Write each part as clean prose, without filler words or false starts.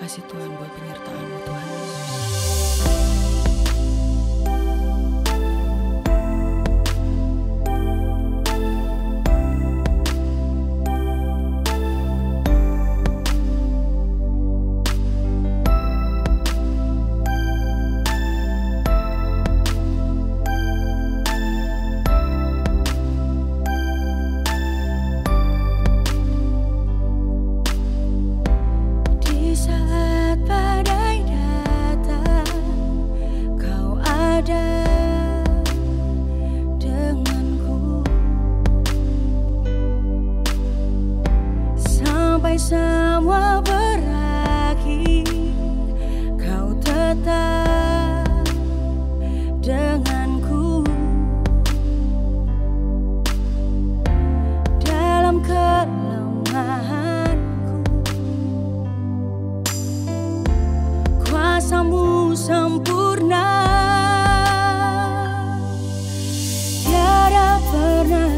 kasih Tuhan buat penyertaan-Mu Tuhan Yesus. Semua berakhir, Kau tetap denganku. Dalam kelemahanku, kuasa-Mu sempurna. Tiada pernah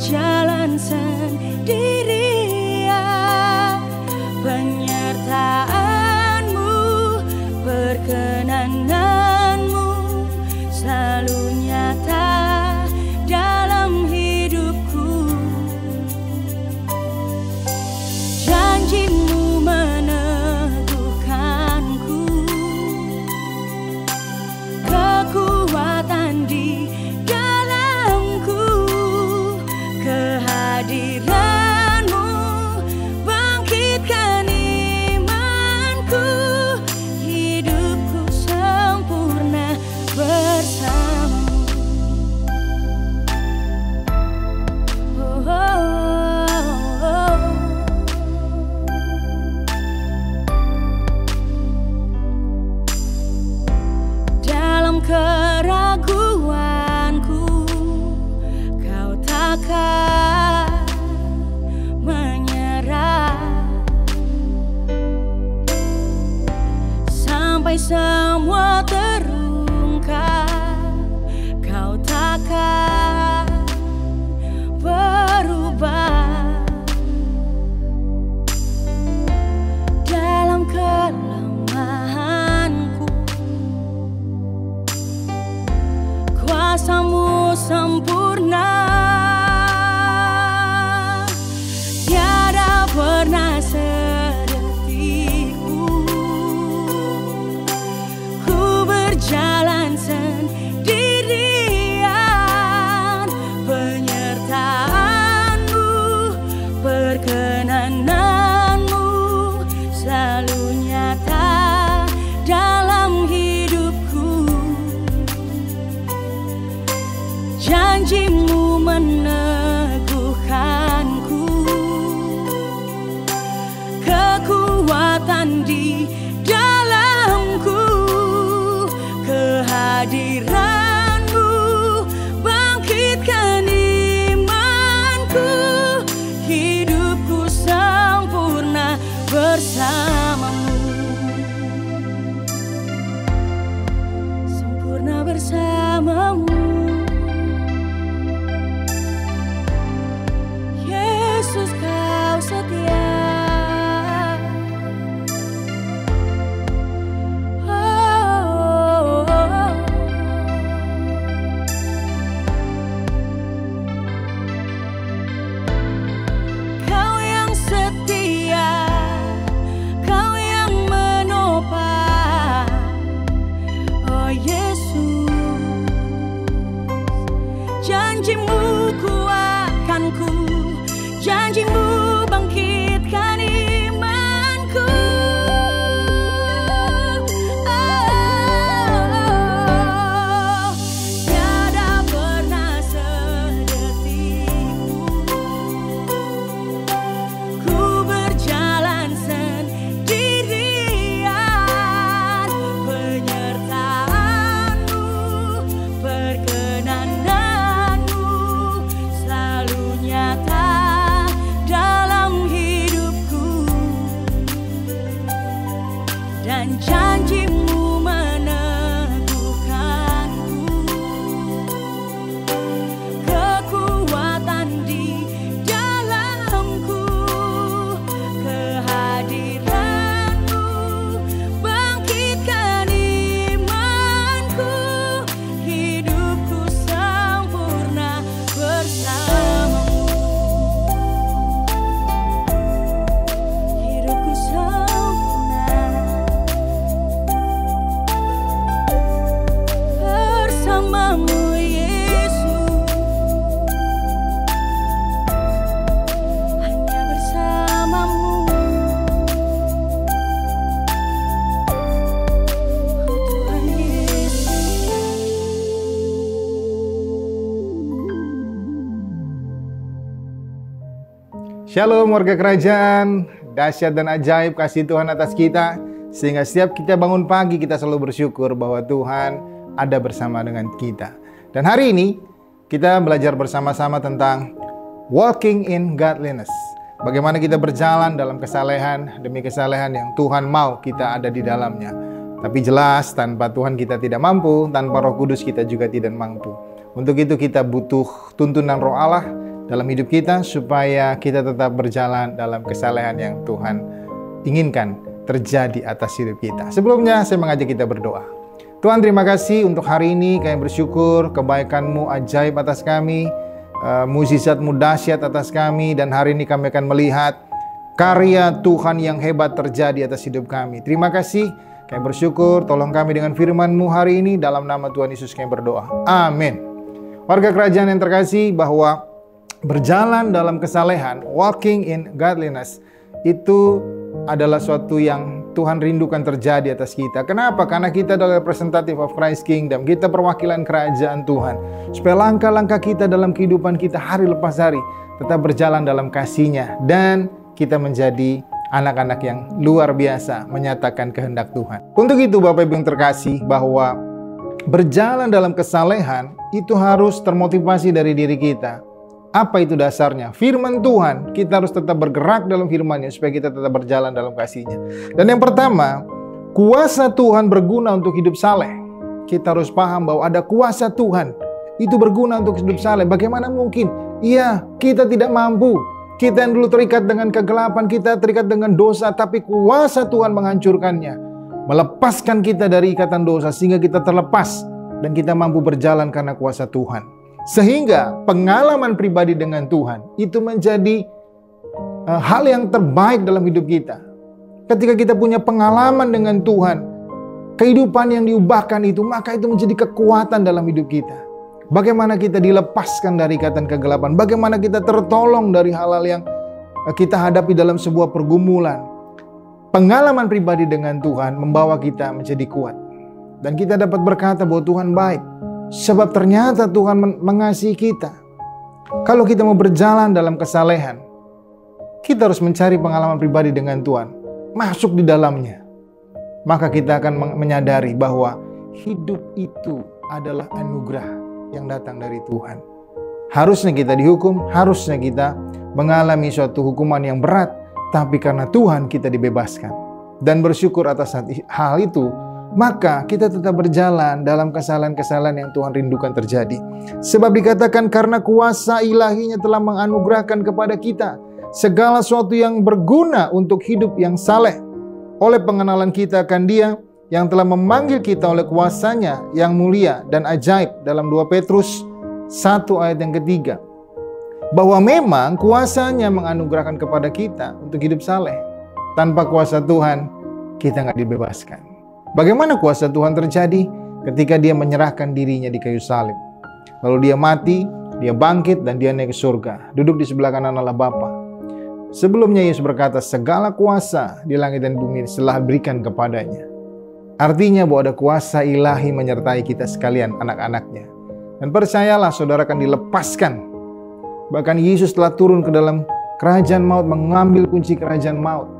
jalan sendirian, penyertaan-Mu, perkenanan-Mu selalu nyata dalam hidupku. Janji-Mu meneguhkanku, kekuatan di kehadiran-Mu bangkitkan imanku, hidupku sempurna bersama-Mu. Oh, oh, oh. Dalam keraguanku, Kau takkan menyerah sampai semua terungkap. Kau takkan berubah. Dalam kelemahanku, kuasa-Mu sempurna. Tiada pernah sedetikku ku berjalan sendirian, penyertaan-Mu, perkenanan-Mu selalu nyata dalam hidupku. Janji-Mu meneguhkanku, kekuatan di dalamku, kehadiran-Mu bangkitkan imanku, hidupku sempurna bersama-Mu, sempurna bersama-Mu. Yesus, Kau setia. Oh, oh, oh. Kau yang setia, Kau yang menopang. Oh Yesus, janji-Mu kuatkanku, janji-Mu bangkitkan imanku. Oh, tiada pernah sedetikku ku berjalan sendirian, penyertaan-Mu, perkenanan-Mu selalu nyata dalam hidupku. Dan janji-Mu meneguhkanku, kekuatan di dalam Shalom warga kerajaan, dahsyat dan ajaib kasih Tuhan atas kita, sehingga setiap kita bangun pagi kita selalu bersyukur bahwa Tuhan ada bersama dengan kita. Dan hari ini kita belajar bersama-sama tentang walking in godliness. Bagaimana kita berjalan dalam kesalehan demi kesalehan yang Tuhan mau kita ada di dalamnya. Tapi jelas tanpa Tuhan kita tidak mampu, tanpa Roh Kudus kita juga tidak mampu. Untuk itu kita butuh tuntunan Roh Allah dalam hidup kita supaya kita tetap berjalan dalam kesalehan yang Tuhan inginkan terjadi atas hidup kita. Sebelumnya saya mengajak kita berdoa. Tuhan, terima kasih untuk hari ini. Kami bersyukur kebaikan-Mu ajaib atas kami, mukjizat-Mu dahsyat atas kami, dan hari ini kami akan melihat karya Tuhan yang hebat terjadi atas hidup kami. Terima kasih. Kami bersyukur, tolong kami dengan firman-Mu hari ini. Dalam nama Tuhan Yesus kami berdoa. Amin. Warga kerajaan yang terkasih, bahwa berjalan dalam kesalehan, walking in godliness, itu adalah suatu yang Tuhan rindukan terjadi atas kita. Kenapa? Karena kita adalah representative of Christ Kingdom. Kita perwakilan kerajaan Tuhan. Supaya langkah-langkah kita dalam kehidupan kita hari lepas hari tetap berjalan dalam kasih-Nya. Dan kita menjadi anak-anak yang luar biasa menyatakan kehendak Tuhan. Untuk itu Bapak Ibu yang terkasih, bahwa berjalan dalam kesalehan itu harus termotivasi dari diri kita. Apa itu dasarnya? Firman Tuhan. Kita harus tetap bergerak dalam firman-Nya supaya kita tetap berjalan dalam kasih-Nya. Dan yang pertama, kuasa Tuhan berguna untuk hidup saleh. Kita harus paham bahwa ada kuasa Tuhan itu berguna untuk hidup saleh. Bagaimana mungkin? Iya, kita tidak mampu. Kita yang dulu terikat dengan kegelapan, kita terikat dengan dosa, tapi kuasa Tuhan menghancurkannya, melepaskan kita dari ikatan dosa sehingga kita terlepas dan kita mampu berjalan karena kuasa Tuhan. Sehingga pengalaman pribadi dengan Tuhan itu menjadi hal yang terbaik dalam hidup kita. Ketika kita punya pengalaman dengan Tuhan, kehidupan yang diubahkan itu, maka itu menjadi kekuatan dalam hidup kita. Bagaimana kita dilepaskan dari ikatan kegelapan, bagaimana kita tertolong dari hal-hal yang kita hadapi dalam sebuah pergumulan. Pengalaman pribadi dengan Tuhan membawa kita menjadi kuat. Dan kita dapat berkata bahwa Tuhan baik. Sebab ternyata Tuhan mengasihi kita. Kalau kita mau berjalan dalam kesalehan, kita harus mencari pengalaman pribadi dengan Tuhan, masuk di dalamnya. Maka kita akan menyadari bahwa hidup itu adalah anugerah yang datang dari Tuhan. Harusnya kita dihukum, harusnya kita mengalami suatu hukuman yang berat, tapi karena Tuhan kita dibebaskan. Dan bersyukur atas hal itu, maka kita tetap berjalan dalam kesalahan-kesalahan yang Tuhan rindukan terjadi. Sebab dikatakan karena kuasa ilahi-Nya telah menganugerahkan kepada kita segala sesuatu yang berguna untuk hidup yang saleh, oleh pengenalan kita akan Dia yang telah memanggil kita oleh kuasa-Nya yang mulia dan ajaib. Dalam 2 Petrus 1 ayat yang ketiga, bahwa memang kuasa-Nya menganugerahkan kepada kita untuk hidup saleh. Tanpa kuasa Tuhan kita nggak dibebaskan. Bagaimana kuasa Tuhan terjadi? Ketika Dia menyerahkan diri-Nya di kayu salib. Lalu Dia mati, Dia bangkit, dan Dia naik ke surga, duduk di sebelah kanan Allah Bapa. Sebelumnya Yesus berkata, segala kuasa di langit dan bumi telah diberikan kepadanya. Artinya bahwa ada kuasa ilahi menyertai kita sekalian, anak-anaknya. Dan percayalah, saudara akan dilepaskan. Bahkan Yesus telah turun ke dalam kerajaan maut, mengambil kunci kerajaan maut.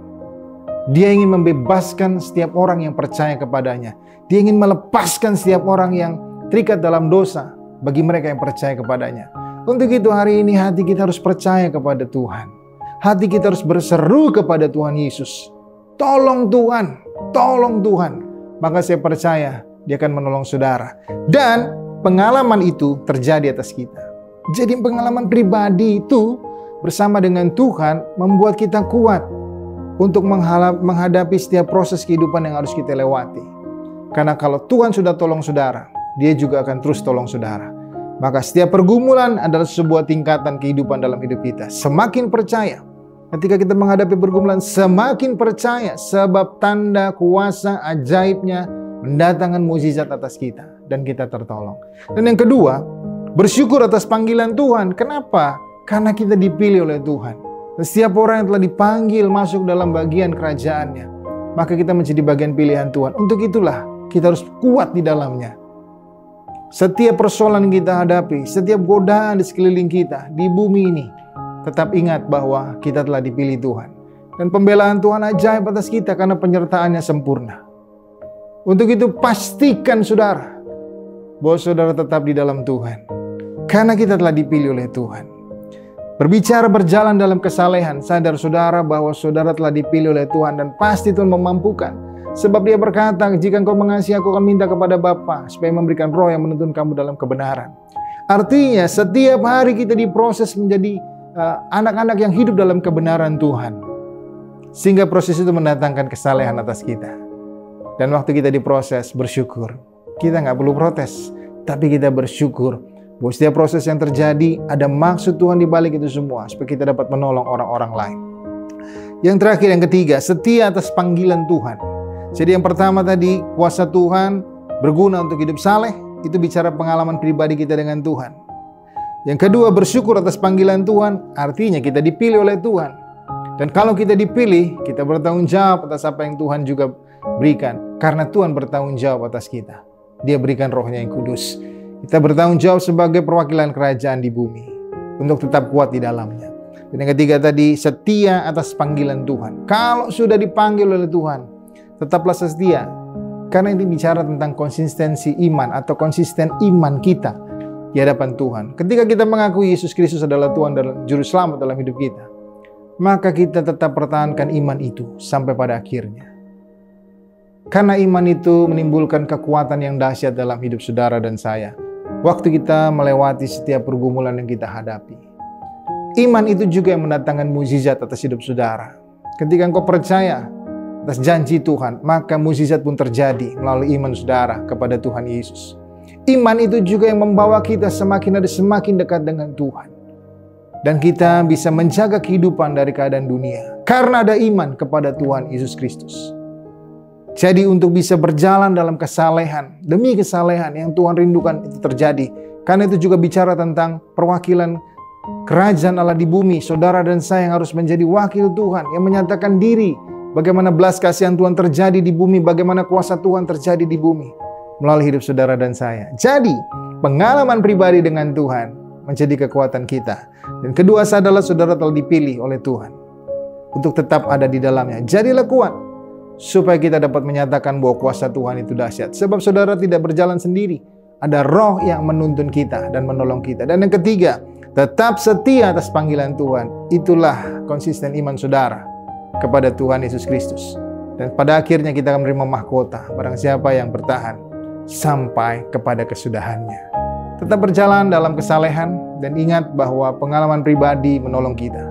Dia ingin membebaskan setiap orang yang percaya kepadanya. Dia ingin melepaskan setiap orang yang terikat dalam dosa bagi mereka yang percaya kepadanya. Untuk itu hari ini hati kita harus percaya kepada Tuhan. Hati kita harus berseru kepada Tuhan Yesus. Tolong Tuhan, tolong Tuhan. Maka saya percaya Dia akan menolong saudara. Dan pengalaman itu terjadi atas kita. Jadi pengalaman pribadi itu bersama dengan Tuhan membuat kita kuat untuk menghadapi setiap proses kehidupan yang harus kita lewati. Karena kalau Tuhan sudah tolong saudara, Dia juga akan terus tolong saudara. Maka setiap pergumulan adalah sebuah tingkatan kehidupan dalam hidup kita. Semakin percaya, ketika kita menghadapi pergumulan, semakin percaya, sebab tanda kuasa ajaib-Nya mendatangkan mukjizat atas kita, dan kita tertolong. Dan yang kedua, bersyukur atas panggilan Tuhan. Kenapa? Karena kita dipilih oleh Tuhan. Setiap orang yang telah dipanggil masuk dalam bagian kerajaan-Nya, maka kita menjadi bagian pilihan Tuhan. Untuk itulah kita harus kuat di dalamnya. Setiap persoalan yang kita hadapi, setiap godaan di sekeliling kita, di bumi ini, tetap ingat bahwa kita telah dipilih Tuhan. Dan pembelaan Tuhan ajaib atas kita karena penyertaannya sempurna. Untuk itu pastikan saudara bahwa saudara tetap di dalam Tuhan. Karena kita telah dipilih oleh Tuhan. Berbicara berjalan dalam kesalehan, sadar saudara bahwa saudara telah dipilih oleh Tuhan dan pasti Tuhan memampukan. Sebab Dia berkata, jika engkau mengasihi aku akan minta kepada Bapa supaya memberikan roh yang menuntun kamu dalam kebenaran. Artinya setiap hari kita diproses menjadi anak-anak yang hidup dalam kebenaran Tuhan. Sehingga proses itu mendatangkan kesalehan atas kita. Dan waktu kita diproses, bersyukur. Kita nggak perlu protes, tapi kita bersyukur bahwa setiap proses yang terjadi ada maksud Tuhan di balik itu semua supaya kita dapat menolong orang-orang lain. Yang terakhir, yang ketiga, setia atas panggilan Tuhan. Jadi yang pertama tadi, kuasa Tuhan berguna untuk hidup saleh, itu bicara pengalaman pribadi kita dengan Tuhan. Yang kedua, bersyukur atas panggilan Tuhan, artinya kita dipilih oleh Tuhan. Dan kalau kita dipilih, kita bertanggung jawab atas apa yang Tuhan juga berikan. Karena Tuhan bertanggung jawab atas kita. Dia berikan rohnya yang kudus. Kita bertanggung jawab sebagai perwakilan kerajaan di bumi untuk tetap kuat di dalamnya. Dan yang ketiga tadi, setia atas panggilan Tuhan. Kalau sudah dipanggil oleh Tuhan, tetaplah setia. Karena ini bicara tentang konsistensi iman atau konsisten iman kita di hadapan Tuhan. Ketika kita mengakui Yesus Kristus adalah Tuhan dan Juru Selamat dalam hidup kita, maka kita tetap pertahankan iman itu sampai pada akhirnya. Karena iman itu menimbulkan kekuatan yang dahsyat dalam hidup saudara dan saya. Waktu kita melewati setiap pergumulan yang kita hadapi. Iman itu juga yang mendatangkan mukjizat atas hidup saudara. Ketika engkau percaya atas janji Tuhan, maka mukjizat pun terjadi melalui iman saudara kepada Tuhan Yesus. Iman itu juga yang membawa kita semakin dekat dengan Tuhan. Dan kita bisa menjaga kehidupan dari keadaan dunia. Karena ada iman kepada Tuhan Yesus Kristus. Jadi untuk bisa berjalan dalam kesalehan, demi kesalehan yang Tuhan rindukan itu terjadi. Karena itu juga bicara tentang perwakilan kerajaan Allah di bumi. Saudara dan saya yang harus menjadi wakil Tuhan, yang menyatakan diri. Bagaimana belas kasihan Tuhan terjadi di bumi, bagaimana kuasa Tuhan terjadi di bumi. Melalui hidup saudara dan saya. Jadi pengalaman pribadi dengan Tuhan menjadi kekuatan kita. Dan kedua adalah saudara telah dipilih oleh Tuhan. Untuk tetap ada di dalamnya. Jadilah kuat. Supaya kita dapat menyatakan bahwa kuasa Tuhan itu dahsyat. Sebab saudara tidak berjalan sendiri. Ada roh yang menuntun kita dan menolong kita. Dan yang ketiga, tetap setia atas panggilan Tuhan. Itulah konsisten iman saudara kepada Tuhan Yesus Kristus. Dan pada akhirnya kita akan menerima mahkota. Barang siapa yang bertahan sampai kepada kesudahannya. Tetap berjalan dalam kesalehan. Dan ingat bahwa pengalaman pribadi menolong kita.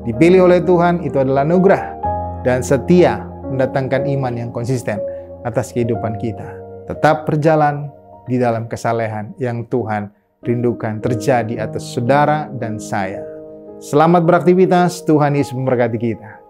Dipilih oleh Tuhan itu adalah anugerah. Dan setia mendatangkan iman yang konsisten atas kehidupan kita. Tetap berjalan di dalam kesalehan yang Tuhan rindukan terjadi atas saudara dan saya. Selamat beraktivitas, Tuhan Yesus memberkati kita.